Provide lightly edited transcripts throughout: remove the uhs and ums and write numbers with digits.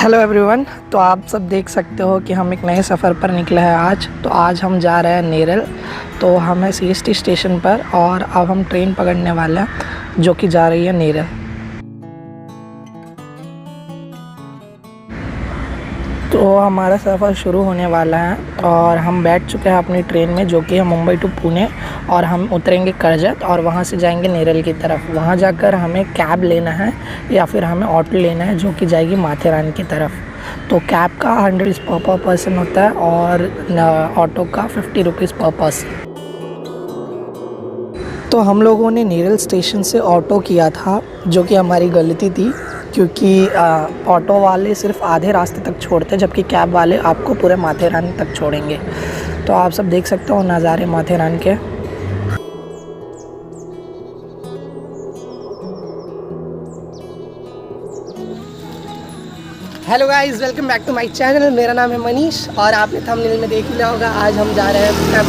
Hello everyone. तो आप सब देख सकते हो कि हम एक नए सफ़र पर निकले हैं आज। तो आज हम जा रहे हैं नेरल। तो हम हैं सीएसटी स्टेशन पर और अब हम ट्रेन पकड़ने वाले हैं जो कि जा रही है नेरल। तो हमारा सफ़र शुरू होने वाला है और हम बैठ चुके हैं अपनी ट्रेन में जो कि है मुंबई टू पुणे। और हम उतरेंगे कर्जत और वहाँ से जाएंगे नेरल की तरफ। वहाँ जाकर हमें कैब लेना है या फिर हमें ऑटो लेना है जो कि जाएगी माथेरान की तरफ। तो कैब का 100 पर पर्सन होता है और ऑटो का 50 रुपीज़ पर पर्सन। तो हम लोगों ने नेरल स्टेशन से ऑटो किया था जो कि हमारी गलती थी, क्योंकि ऑटो वाले सिर्फ आधे रास्ते तक छोड़ते जबकि कैब वाले आपको पूरे माथेरान तक छोड़ेंगे। तो आप सब देख सकते हो नज़ारे माथेरान के। Hello guys, welcome back to my channel. मेरा नाम है मनीष और आपने थंबनेल में देख लिया होगा आज हम जा रहे हैं पैप।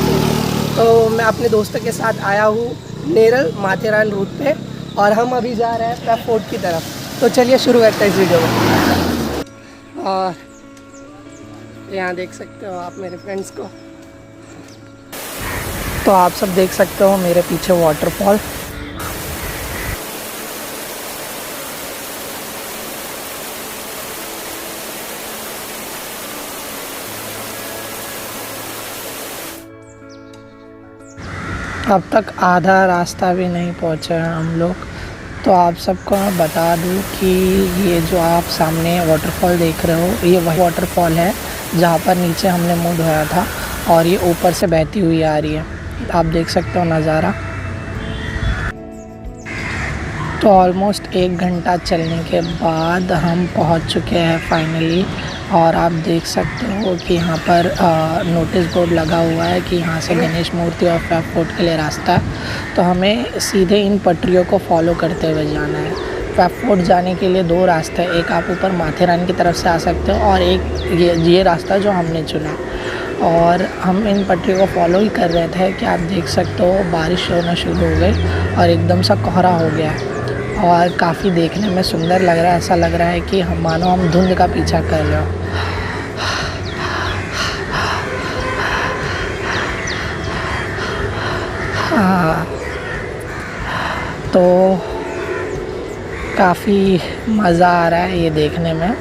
तो मैं अपने दोस्तों के साथ आया हूँ नेरल माथेरान रूट पे और हम अभी जा रहे हैं पैप फोर्ट की तरफ। तो चलिए शुरू करते हैं इस वीडियो को। और यहाँ देख सकते हो आप मेरे फ्रेंड्स को। तो आप सब देख सकते हो मेरे पीछे वाटरफॉल। अब तक आधा रास्ता भी नहीं पहुँचे हैं हम लोग। तो आप सबको मैं बता दूं कि ये जो आप सामने वाटरफॉल देख रहे हो ये वही वाटरफॉल है जहाँ पर नीचे हमने मुँह धोया था और ये ऊपर से बहती हुई आ रही है। आप देख सकते हो नज़ारा। तो ऑलमोस्ट 1 घंटा चलने के बाद हम पहुँच चुके हैं फाइनली। और आप देख सकते हो कि यहाँ पर नोटिस बोर्ड लगा हुआ है कि यहाँ से गणेश मूर्ति और पैप फोर्ट के लिए रास्ता है। तो हमें सीधे इन पटरियों को फॉलो करते हुए जाना है। पैप फोर्ट जाने के लिए 2 रास्ते हैं, एक आप ऊपर माथेरान की तरफ से आ सकते हो और एक ये रास्ता जो हमने चुना। और हम इन पटरियों को फॉलो ही कर रहे थे कि आप देख सकते हो बारिश होना शुरू हो गई और एकदम सा कोहरा हो गया है और काफ़ी देखने में सुंदर लग रहा है। ऐसा लग रहा है कि हम मानो हम धुंध का पीछा कर रहे हो। हाँ, तो काफ़ी मज़ा आ रहा है ये देखने में।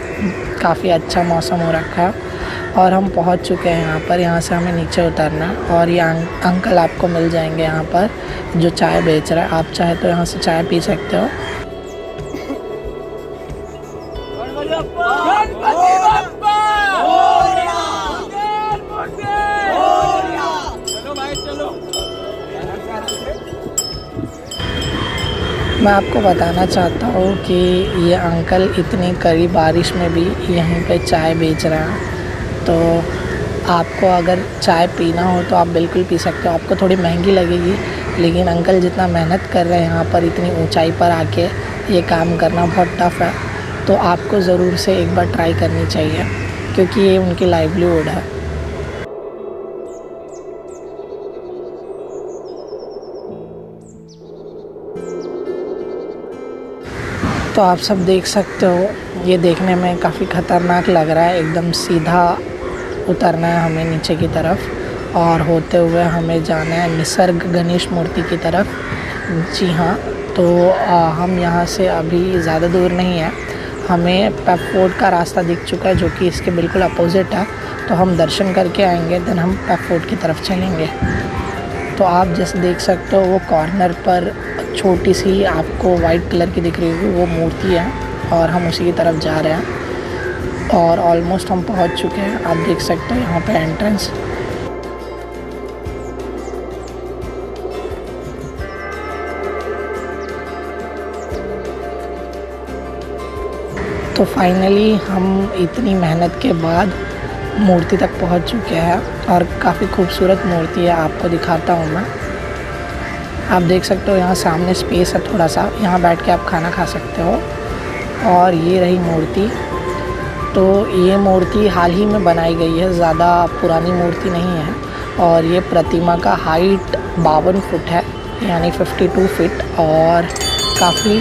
काफ़ी अच्छा मौसम हो रखा है और हम पहुंच चुके हैं यहाँ पर। यहाँ से हमें नीचे उतरना है और ये अंकल आपको मिल जाएंगे यहाँ पर जो चाय बेच रहा है। आप चाहे तो यहाँ से चाय पी सकते हो। मैं आपको बताना चाहता हूँ कि ये अंकल इतनी कड़ी बारिश में भी यहीं पे चाय बेच रहा है। तो आपको अगर चाय पीना हो तो आप बिल्कुल पी सकते हो। आपको थोड़ी महंगी लगेगी लेकिन अंकल जितना मेहनत कर रहे हैं यहाँ पर इतनी ऊंचाई पर आके ये काम करना बहुत टफ़ है। तो आपको ज़रूर से एक बार ट्राई करनी चाहिए क्योंकि ये उनकी लाइवलीहुड है। तो आप सब देख सकते हो ये देखने में काफ़ी ख़तरनाक लग रहा है। एकदम सीधा उतरना है हमें नीचे की तरफ और होते हुए हमें जाना है निसर्ग गणेश मूर्ति की तरफ। जी हाँ, तो हम यहाँ से अभी ज़्यादा दूर नहीं है। हमें पैप फोर्ट का रास्ता दिख चुका है जो कि इसके बिल्कुल अपोजिट है। तो हम दर्शन करके आएंगे देन हम पैप फोर्ट की तरफ चलेंगे। तो आप जैसे देख सकते हो वो कॉर्नर पर छोटी सी आपको वाइट कलर की दिख रही होगी वो मूर्ति है और हम उसी की तरफ जा रहे हैं और ऑलमोस्ट हम पहुंच चुके हैं। आप देख सकते हो यहाँ पे एंट्रेंस। तो फाइनली हम इतनी मेहनत के बाद मूर्ति तक पहुंच चुके हैं और काफ़ी खूबसूरत मूर्ति है। आपको दिखाता हूँ मैं। आप देख सकते हो यहाँ सामने स्पेस है थोड़ा सा, यहाँ बैठ के आप खाना खा सकते हो। और ये रही मूर्ति। तो ये मूर्ति हाल ही में बनाई गई है, ज़्यादा पुरानी मूर्ति नहीं है। और ये प्रतिमा का हाइट 52 फुट है यानी 52 फीट और काफ़ी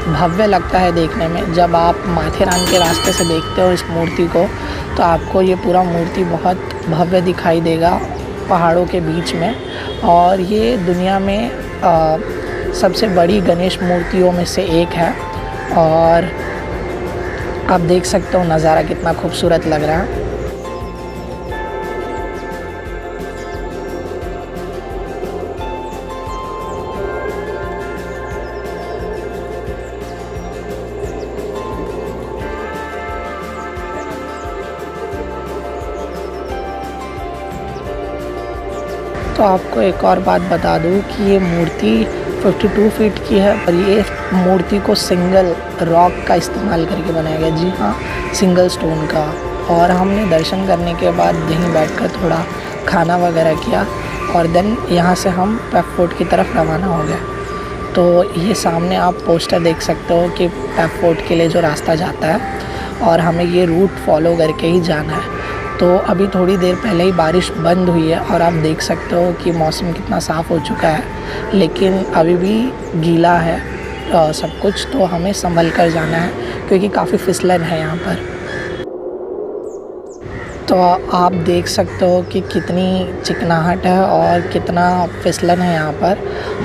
भव्य लगता है देखने में। जब आप माथेरान के रास्ते से देखते हो इस मूर्ति को तो आपको ये पूरा मूर्ति बहुत भव्य दिखाई देगा पहाड़ों के बीच में। और ये दुनिया में सबसे बड़ी गणेश मूर्तियों में से एक है। और आप देख सकते हो नज़ारा कितना खूबसूरत लग रहा है। तो आपको एक और बात बता दूं कि ये मूर्ति 52 फीट की है और ये मूर्ति को सिंगल रॉक का इस्तेमाल करके बनाया गया। जी हाँ, सिंगल स्टोन का। और हमने दर्शन करने के बाद यहीं बैठकर थोड़ा खाना वगैरह किया और देन यहाँ से हम पैफ फोर्ट की तरफ रवाना हो गए। तो ये सामने आप पोस्टर देख सकते हो कि पैफ फोर्ट के लिए जो रास्ता जाता है और हमें ये रूट फॉलो करके ही जाना है। तो अभी थोड़ी देर पहले ही बारिश बंद हुई है और आप देख सकते हो कि मौसम कितना साफ़ हो चुका है, लेकिन अभी भी गीला है सब कुछ। तो हमें संभल कर जाना है क्योंकि काफ़ी फिसलन है यहाँ पर। तो आप देख सकते हो कि कितनी चिकनाहट है और कितना फिसलन है यहाँ पर।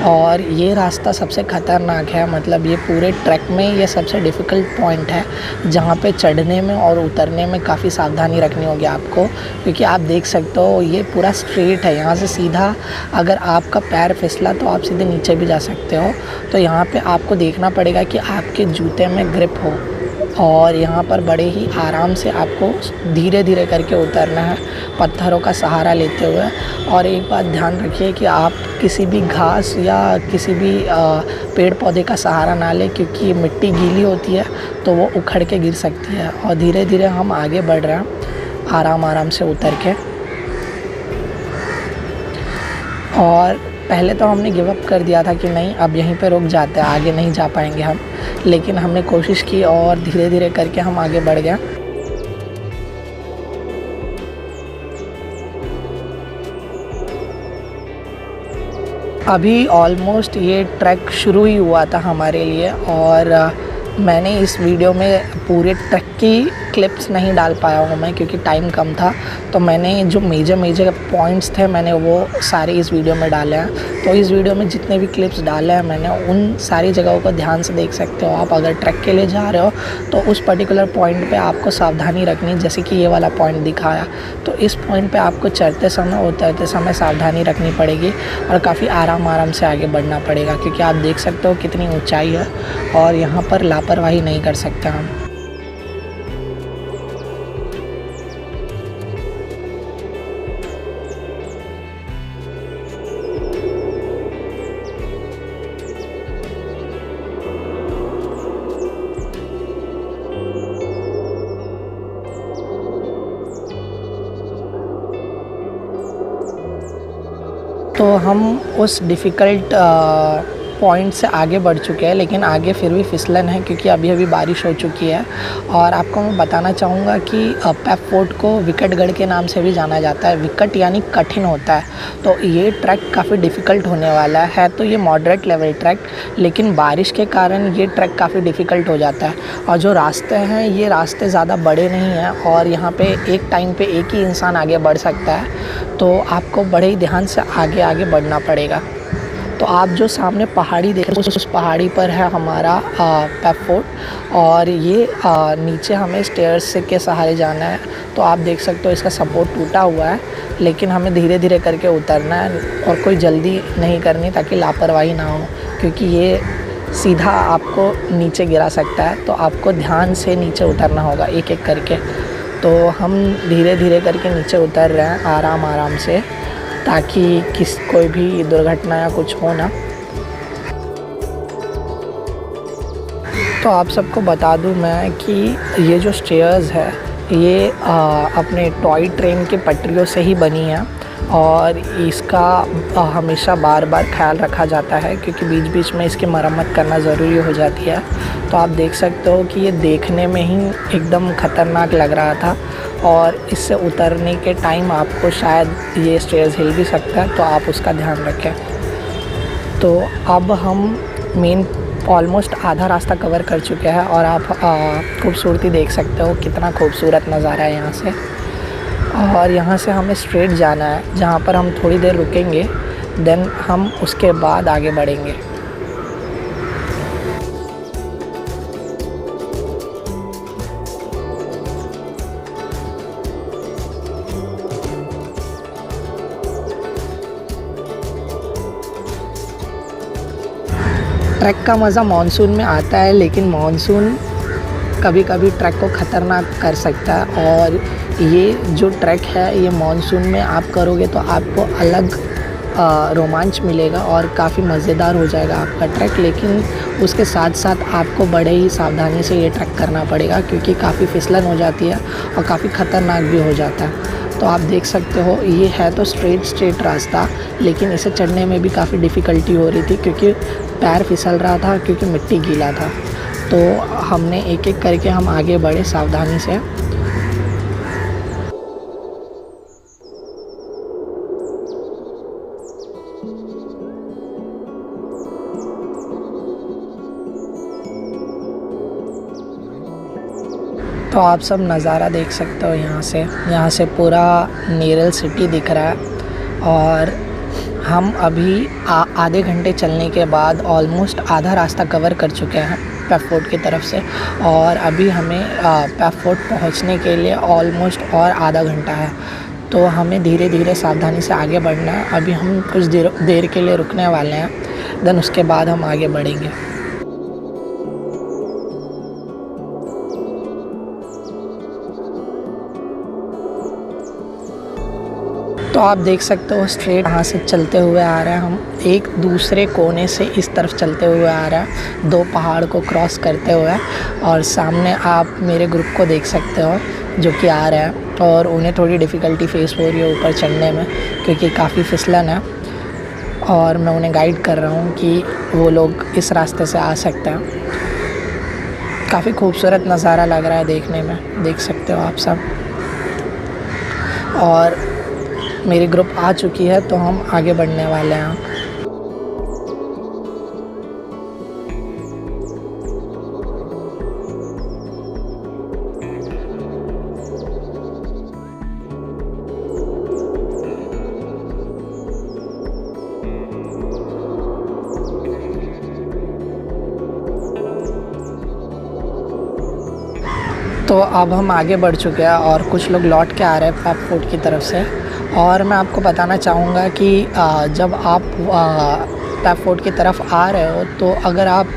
और ये रास्ता सबसे ख़तरनाक है, मतलब ये पूरे ट्रैक में ये सबसे डिफ़िकल्ट पॉइंट है जहाँ पे चढ़ने में और उतरने में काफ़ी सावधानी रखनी होगी आपको। क्योंकि आप देख सकते हो ये पूरा स्ट्रेट है, यहाँ से सीधा अगर आपका पैर फिसला तो आप सीधे नीचे भी जा सकते हो। तो यहाँ पे आपको देखना पड़ेगा कि आपके जूते में ग्रिप हो और यहाँ पर बड़े ही आराम से आपको धीरे धीरे करके उतरना है पत्थरों का सहारा लेते हुए। और एक बात ध्यान रखिए कि आप किसी भी घास या किसी भी पेड़ पौधे का सहारा ना लें, क्योंकि मिट्टी गीली होती है तो वो उखड़ के गिर सकती है। और धीरे धीरे हम आगे बढ़ रहे हैं आराम आराम से उतर के। और पहले तो हमने गिव अप कर दिया था कि नहीं अब यहीं पे रुक जाते हैं, आगे नहीं जा पाएंगे हम, लेकिन हमने कोशिश की और धीरे धीरे करके हम आगे बढ़ गए। अभी ऑलमोस्ट ये ट्रैक शुरू ही हुआ था हमारे लिए और मैंने इस वीडियो में पूरे ट्रैक की क्लिप्स नहीं डाल पाया हूँ मैं, क्योंकि टाइम कम था। तो मैंने जो मेजर पॉइंट्स थे मैंने वो सारे इस वीडियो में डाले हैं। तो इस वीडियो में जितने भी क्लिप्स डाले हैं मैंने उन सारी जगहों को ध्यान से देख सकते हो आप। अगर ट्रैक के लिए जा रहे हो तो उस पर्टिकुलर पॉइंट पे आपको सावधानी रखनी, जैसे कि ये वाला पॉइंट दिखाया। तो इस पॉइंट पे आपको चढ़ते समय उतरते समय सावधानी रखनी पड़ेगी और काफ़ी आराम से आगे बढ़ना पड़ेगा, क्योंकि आप देख सकते हो कितनी ऊँचाई है और यहाँ पर लापरवाही नहीं कर सकते हम। तो हम उस डिफ़िकल्ट पॉइंट से आगे बढ़ चुके हैं, लेकिन आगे फिर भी फिसलन है क्योंकि अभी बारिश हो चुकी है। और आपको मैं बताना चाहूँगा कि पैफ फोर्ट को विकटगढ़ के नाम से भी जाना जाता है। विकट यानी कठिन होता है। तो ये ट्रैक काफ़ी डिफ़िकल्ट होने वाला है। तो ये मॉडरेट लेवल ट्रैक, लेकिन बारिश के कारण ये ट्रैक काफ़ी डिफ़िकल्ट हो जाता है। और जो रास्ते हैं ये रास्ते ज़्यादा बड़े नहीं हैं और यहाँ पे एक टाइम पे एक ही इंसान आगे बढ़ सकता है। तो आपको बड़े ही ध्यान से आगे बढ़ना पड़ेगा। तो आप जो सामने पहाड़ी देख रहे हो उस पहाड़ी पर है हमारा पैफ फोर्ट और ये नीचे हमें स्टेयर्स के सहारे जाना है। तो आप देख सकते हो इसका सपोर्ट टूटा हुआ है, लेकिन हमें धीरे धीरे करके उतरना है और कोई जल्दी नहीं करनी ताकि लापरवाही ना हो, क्योंकि ये सीधा आपको नीचे गिरा सकता है। तो आपको ध्यान से नीचे उतरना होगा एक एक करके। तो हम धीरे धीरे करके नीचे उतर रहे हैं आराम से, ताकि कोई भी दुर्घटना या कुछ हो ना। तो आप सबको बता दूं मैं कि ये जो स्टेयर्स है ये अपने टॉय ट्रेन के पटरियों से ही बनी है और इसका हमेशा बार ख्याल रखा जाता है, क्योंकि बीच बीच में इसकी मरम्मत करना ज़रूरी हो जाती है। तो आप देख सकते हो कि ये देखने में ही एकदम ख़तरनाक लग रहा था और इससे उतरने के टाइम आपको शायद ये स्टेयर्स हिल भी सकता है, तो आप उसका ध्यान रखें। तो अब हम मेन ऑलमोस्ट आधा रास्ता कवर कर चुके हैं और आप खूबसूरती देख सकते हो, कितना खूबसूरत नज़ारा है यहाँ से। और यहाँ से हमें स्ट्रेट जाना है, जहाँ पर हम थोड़ी देर रुकेंगे, देन हम उसके बाद आगे बढ़ेंगे। ट्रैक का मज़ा मानसून में आता है, लेकिन मानसून कभी कभी ट्रैक को ख़तरनाक कर सकता है। और ये जो ट्रैक है ये मानसून में आप करोगे तो आपको अलग रोमांच मिलेगा और काफ़ी मज़ेदार हो जाएगा आपका ट्रैक। लेकिन उसके साथ साथ आपको बड़े ही सावधानी से ये ट्रैक करना पड़ेगा, क्योंकि काफ़ी फिसलन हो जाती है और काफ़ी ख़तरनाक भी हो जाता है। तो आप देख सकते हो ये है तो स्ट्रेट रास्ता, लेकिन इसे चढ़ने में भी काफ़ी डिफ़िकल्टी हो रही थी, क्योंकि पैर फिसल रहा था, क्योंकि मिट्टी गीला था। तो हमने एक एक करके हम आगे बढ़े सावधानी से। तो आप सब नज़ारा देख सकते हो यहाँ से पूरा नेरल सिटी दिख रहा है। और हम अभी आधे घंटे चलने के बाद ऑलमोस्ट आधा रास्ता कवर कर चुके हैं पैफ फोर्ट की तरफ से। और अभी हमें पैफ फोर्ट पहुँचने के लिए ऑलमोस्ट और आधा घंटा है। तो हमें धीरे धीरे सावधानी से आगे बढ़ना है। अभी हम कुछ देर के लिए रुकने वाले हैं, देन उसके बाद हम आगे बढ़ेंगे। तो आप देख सकते हो स्ट्रेट यहाँ से चलते हुए आ रहे हैं हम, एक दूसरे कोने से इस तरफ चलते हुए आ रहा है, 2 पहाड़ को क्रॉस करते हुए। और सामने आप मेरे ग्रुप को देख सकते हो जो कि आ रहे हैं, और उन्हें थोड़ी डिफ़िकल्टी फेस हो रही है ऊपर चढ़ने में, क्योंकि काफ़ी फिसलन है। और मैं उन्हें गाइड कर रहा हूँ कि वो लोग इस रास्ते से आ सकते हैं। काफ़ी खूबसूरत नज़ारा लग रहा है देखने में, देख सकते हो आप सब। और मेरी ग्रुप आ चुकी है, तो हम आगे बढ़ने वाले हैं। तो अब हम आगे बढ़ चुके हैं और कुछ लोग लौट के आ रहे हैं पैफ फोर्ट की तरफ से। और मैं आपको बताना चाहूँगा कि जब आप पैफ फोर्ट की तरफ आ रहे हो, तो अगर आप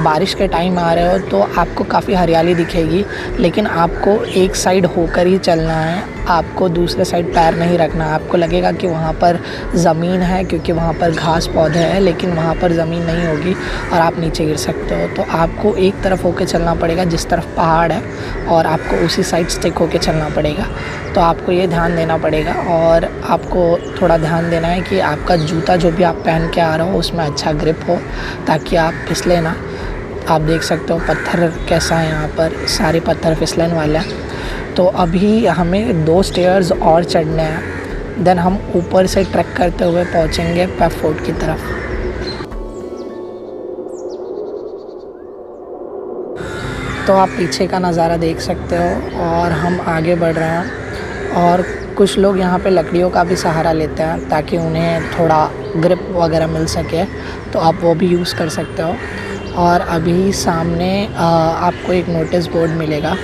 बारिश के टाइम आ रहे हो तो आपको काफ़ी हरियाली दिखेगी, लेकिन आपको एक साइड होकर ही चलना है, आपको दूसरे साइड पैर नहीं रखना। आपको लगेगा कि वहाँ पर ज़मीन है, क्योंकि वहाँ पर घास पौधे हैं, लेकिन वहाँ पर ज़मीन नहीं होगी और आप नीचे गिर सकते हो। तो आपको एक तरफ होकर चलना पड़ेगा, जिस तरफ पहाड़ है, और आपको उसी साइड स्टिक होकर चलना पड़ेगा। तो आपको ये ध्यान देना पड़ेगा, और आपको थोड़ा ध्यान देना है कि आपका जूता जो भी आप पहन के आ रहे हो उसमें अच्छा ग्रिप हो, ताकि आप फिसले ना। आप देख सकते हो पत्थर कैसा है, यहाँ पर सारे पत्थर फिसलन वाला है। तो अभी हमें 2 स्टेयर्स और चढ़ने हैं, देन हम ऊपर से ट्रैक करते हुए पहुँचेंगे पैफ फोर्ट की तरफ। तो आप पीछे का नज़ारा देख सकते हो, और हम आगे बढ़ रहे हैं। और कुछ लोग यहाँ पे लकड़ियों का भी सहारा लेते हैं, ताकि उन्हें थोड़ा ग्रिप वगैरह मिल सके, तो आप वो भी यूज़ कर सकते हो। और अभी सामने आपको एक नोटिस बोर्ड मिलेगा,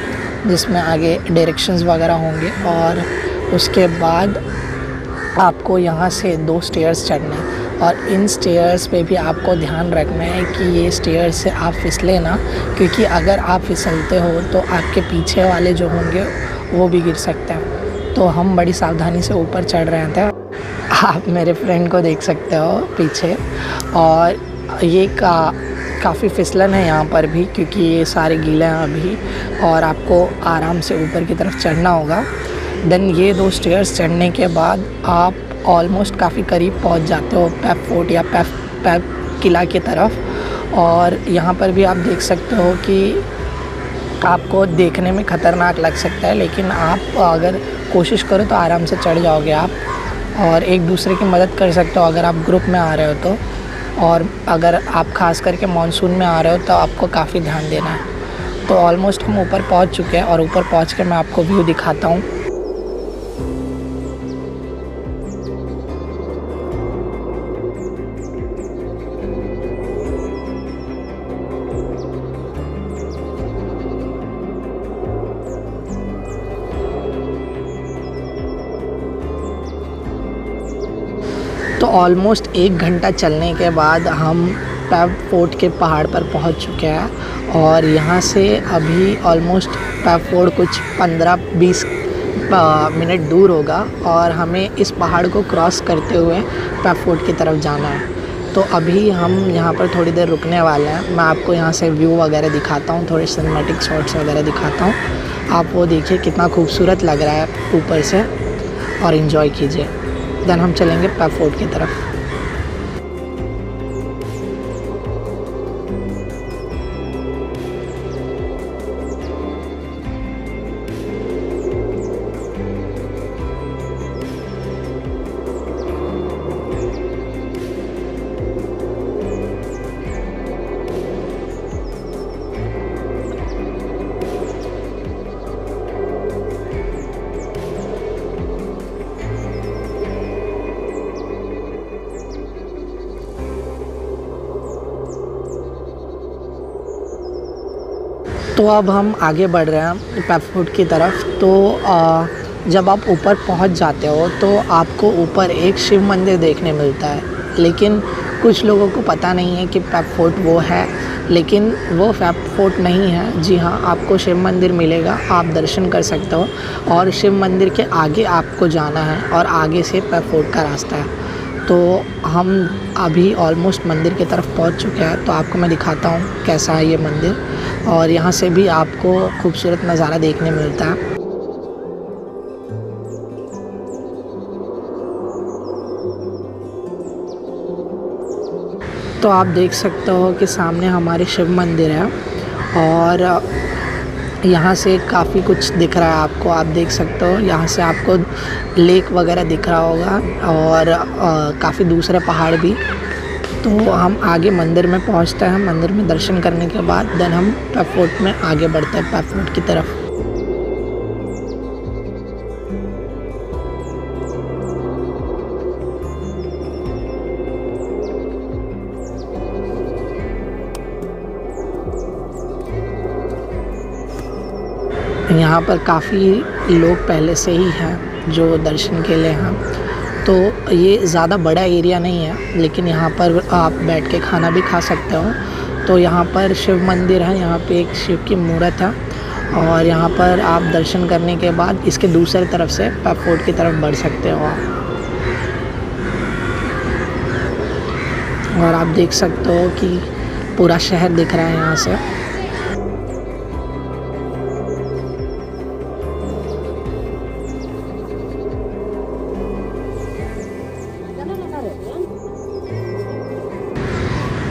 जिसमें आगे डायरेक्शंस वगैरह होंगे, और उसके बाद आपको यहाँ से 2 स्टेयर्स चढ़ने हैं। और इन स्टेयर्स पे भी आपको ध्यान रखना है कि ये स्टेयर्स से आप फिसले ना, क्योंकि अगर आप फिसलते हो तो आपके पीछे वाले जो होंगे वो भी गिर सकते हैं। तो हम बड़ी सावधानी से ऊपर चढ़ रहे थे। आप मेरे फ्रेंड को देख सकते हो पीछे, और ये काफ़ी फिसलन है यहाँ पर भी, क्योंकि ये सारे गीले हैं अभी, और आपको आराम से ऊपर की तरफ चढ़ना होगा। देन ये 2 स्टेयर्स चढ़ने के बाद आप ऑलमोस्ट काफ़ी करीब पहुँच जाते हो पैफ फोर्ट या पैफ किला की तरफ। और यहाँ पर भी आप देख सकते हो कि आपको देखने में ख़तरनाक लग सकता है, लेकिन आप अगर कोशिश करो तो आराम से चढ़ जाओगे आप, और एक दूसरे की मदद कर सकते हो अगर आप ग्रुप में आ रहे हो तो। और अगर आप ख़ास करके मानसून में आ रहे हो तो आपको काफ़ी ध्यान देना है। तो ऑलमोस्ट हम ऊपर पहुंच चुके हैं और ऊपर पहुंच के मैं आपको व्यू दिखाता हूँ। तो ऑलमोस्ट 1 घंटा चलने के बाद हम पैब फोर्ट के पहाड़ पर पहुंच चुके हैं और यहाँ से अभी ऑलमोस्ट पैब फोर्ट कुछ 15-20 मिनट दूर होगा और हमें इस पहाड़ को क्रॉस करते हुए पैब फोर्ट की तरफ जाना है। तो अभी हम यहाँ पर थोड़ी देर रुकने वाले हैं। मैं आपको यहाँ से व्यू वगैरह दिखाता हूँ, थोड़े सिनेमैटिक शॉट्स वगैरह दिखाता हूँ। आप वो देखिए कितना खूबसूरत लग रहा है ऊपर से और इन्जॉय कीजिए। देन हम चलेंगे पैब फोर्ट की तरफ। तो अब हम आगे बढ़ रहे हैं पैब फोर्ट की तरफ। तो जब आप ऊपर पहुंच जाते हो तो आपको ऊपर एक शिव मंदिर देखने मिलता है, लेकिन कुछ लोगों को पता नहीं है कि पैब फोर्ट वो है, लेकिन वो पैब फोर्ट नहीं है। जी हाँ, आपको शिव मंदिर मिलेगा, आप दर्शन कर सकते हो और शिव मंदिर के आगे आपको जाना है और आगे से पैब फोर्ट का रास्ता है। तो हम अभी ऑलमोस्ट मंदिर की तरफ पहुंच चुके हैं। तो आपको मैं दिखाता हूं कैसा है ये मंदिर, और यहाँ से भी आपको खूबसूरत नज़ारा देखने मिलता है। तो आप देख सकते हो कि सामने हमारे शिव मंदिर है और यहाँ से काफ़ी कुछ दिख रहा है आपको। आप देख सकते हो यहाँ से आपको लेक वगैरह दिख रहा होगा और काफ़ी दूसरे पहाड़ भी। तो हम आगे मंदिर में पहुँचते हैं। मंदिर में दर्शन करने के बाद देन हम पैब फोर्ट में आगे बढ़ते हैं, पैब फोर्ट की तरफ। यहाँ पर काफ़ी लोग पहले से ही हैं जो दर्शन के लिए हैं। तो ये ज़्यादा बड़ा एरिया नहीं है, लेकिन यहाँ पर आप बैठ के खाना भी खा सकते हो। तो यहाँ पर शिव मंदिर है, यहाँ पे एक शिव की मूर्त है और यहाँ पर आप दर्शन करने के बाद इसके दूसरी तरफ से पैब फोर्ट की तरफ बढ़ सकते हो आप। और आप देख सकते हो कि पूरा शहर दिख रहा है यहाँ से।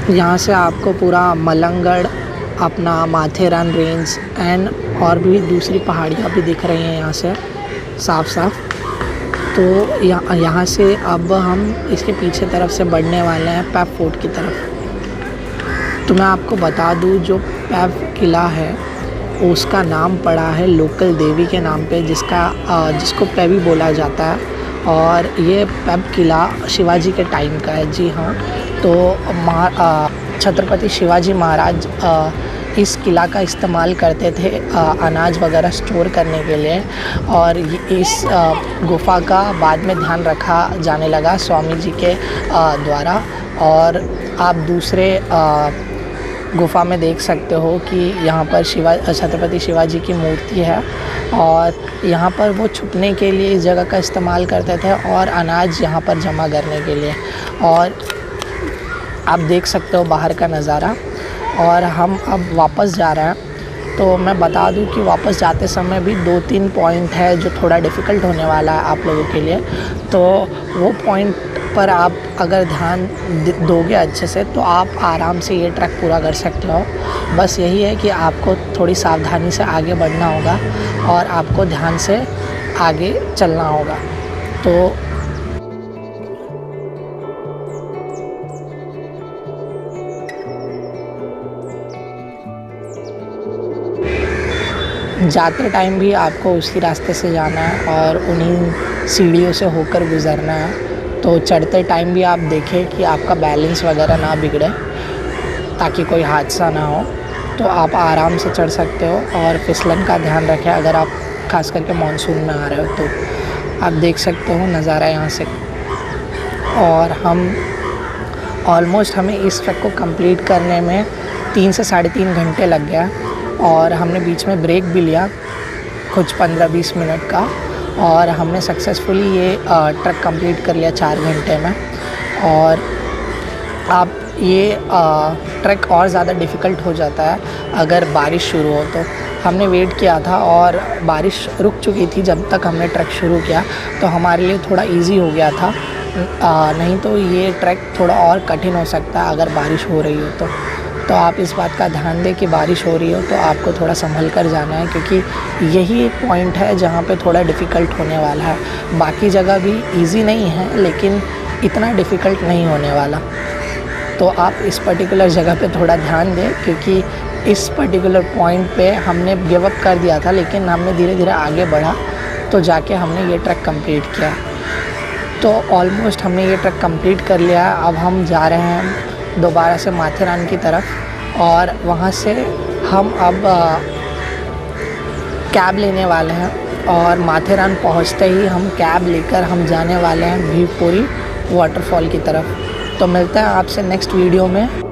यहाँ से आपको पूरा मलंगगढ़, अपना माथेरान रेंज एंड और भी दूसरी पहाड़ियाँ भी दिख रही हैं यहाँ से साफ साफ। तो यहाँ से अब हम इसके पीछे तरफ से बढ़ने वाले हैं पैब फोर्ट की तरफ। तो मैं आपको बता दूँ, जो पैब किला है उसका नाम पड़ा है लोकल देवी के नाम पे, जिसको पैबी बोला जाता है। और ये पैब किला शिवाजी के टाइम का है। जी हाँ, तो छत्रपति शिवाजी महाराज इस किला का इस्तेमाल करते थे अनाज वगैरह स्टोर करने के लिए, और इस गुफ़ा का बाद में ध्यान रखा जाने लगा स्वामी जी के द्वारा। और आप दूसरे गुफ़ा में देख सकते हो कि यहाँ पर छत्रपति शिवाजी की मूर्ति है और यहाँ पर वो छुपने के लिए इस जगह का इस्तेमाल करते थे और अनाज यहाँ पर जमा करने के लिए। और आप देख सकते हो बाहर का नज़ारा। और हम अब वापस जा रहे हैं। तो मैं बता दूं कि वापस जाते समय भी 2-3 पॉइंट है जो थोड़ा डिफ़िकल्ट होने वाला है आप लोगों के लिए। तो वो पॉइंट पर आप अगर ध्यान दोगे अच्छे से तो आप आराम से ये ट्रैक पूरा कर सकते हो। बस यही है कि आपको थोड़ी सावधानी से आगे बढ़ना होगा और आपको ध्यान से आगे चलना होगा। तो जाते टाइम भी आपको उसी रास्ते से जाना है और उन्हीं सीढ़ियों से होकर गुज़रना है। तो चढ़ते टाइम भी आप देखें कि आपका बैलेंस वगैरह ना बिगड़े, ताकि कोई हादसा ना हो। तो आप आराम से चढ़ सकते हो और फिसलन का ध्यान रखें अगर आप खास करके मानसून में आ रहे हो तो। आप देख सकते हो नज़ारा यहाँ से। और हम ऑलमोस्ट हमें इस ट्रैक को कंप्लीट करने में 3 से 3.5 घंटे लग गया और हमने बीच में ब्रेक भी लिया कुछ 15-20 मिनट का, और हमने सक्सेसफुली ये ट्रैक कंप्लीट कर लिया 4 घंटे में। और आप ये ट्रैक और ज़्यादा डिफ़िकल्ट हो जाता है अगर बारिश शुरू हो तो। हमने वेट किया था और बारिश रुक चुकी थी जब तक हमने ट्रैक शुरू किया, तो हमारे लिए थोड़ा इजी हो गया था। नहीं तो ये ट्रैक थोड़ा और कठिन हो सकता है अगर बारिश हो रही हो तो आप इस बात का ध्यान दें कि बारिश हो रही हो तो आपको थोड़ा संभल कर जाना है, क्योंकि यही एक पॉइंट है जहाँ पे थोड़ा डिफ़िकल्ट होने वाला है। बाकी जगह भी इजी नहीं है लेकिन इतना डिफ़िकल्ट नहीं होने वाला। तो आप इस पर्टिकुलर जगह पे थोड़ा ध्यान दें, क्योंकि इस पर्टिकुलर पॉइंट पे हमने गिव अप कर दिया था, लेकिन हमने धीरे धीरे आगे बढ़ा तो जाके हमने ये ट्रैक कंप्लीट किया। तो ऑलमोस्ट हमने ये ट्रैक कंप्लीट कर लिया। अब हम जा रहे हैं दोबारा से माथेरान की तरफ, और वहाँ से हम अब कैब लेने वाले हैं और माथेरान पहुँचते ही हम कैब लेकर हम जाने वाले हैं भीवपुरी वाटरफॉल की तरफ। तो मिलते हैं आपसे नेक्स्ट वीडियो में।